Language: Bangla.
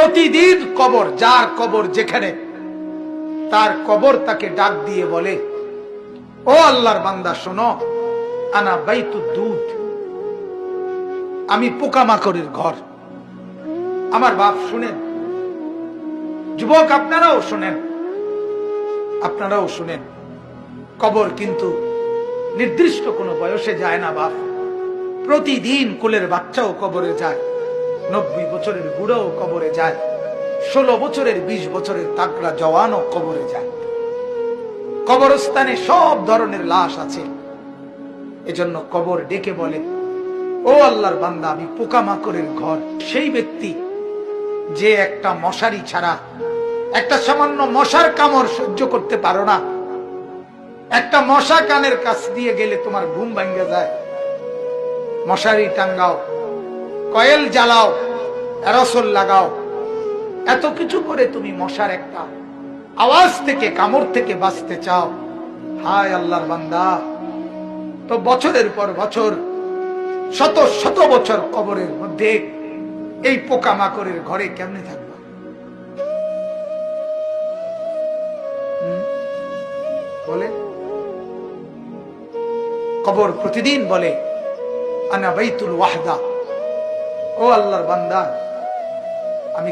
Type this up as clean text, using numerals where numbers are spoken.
প্রতিদিন কবর, যার কবর যেখানে, তার কবর তাকে ডাক দিয়ে বলে, ও আল্লাহর বান্দা শোনো, আনা বাইতুদ দুধ, আমি পোকামাকড়ের ঘর। আমার বাপ শুনেন, যুবক আপনারাও শুনেন, আপনারাও শুনেন, কবর কিন্তু নির্দিষ্ট কোনো বয়সে যায় না বাপ। প্রতিদিন কোলের বাচ্চাও কবরে যায়, 90 বছরের বুড়াও কবরে যায়, 16 বছরের 20 বছরের তাকড়া জওয়ানও কবরে যায়। কবরস্থানে সব ধরনের লাশ আছে। এজন্য কবর ডেকে বলে, ও আল্লাহর বান্দা, আমি পোকামাকড়ের ঘর। সেই ব্যক্তি যে একটা মশারি ছাড়া, একটা সামান্য মশার কামড় সহ্য করতে পারো না, একটা মশা কানের কাছ দিয়ে গেলে তোমার ঘুম ভাঙ্গে যায়, মশারি টাঙ্গাও, কয়েল জ্বালাও, অ্যারোসল লাগাও, এত কিছু করে তুমি মশার একটা আওয়াজ থেকে, কামড় থেকে বাঁচতে চাও। হায় আল্লাহর বান্দা, তো বছরের পর বছর, শত শত বছর কবরের মধ্যে এই পোকামাকড়ের ঘরে কেমনে থাকবা? বলে কবর প্রতিদিন বলে, আনা বাইতুল ওয়াহদা, ও আল্লাহর বান্দা, আমি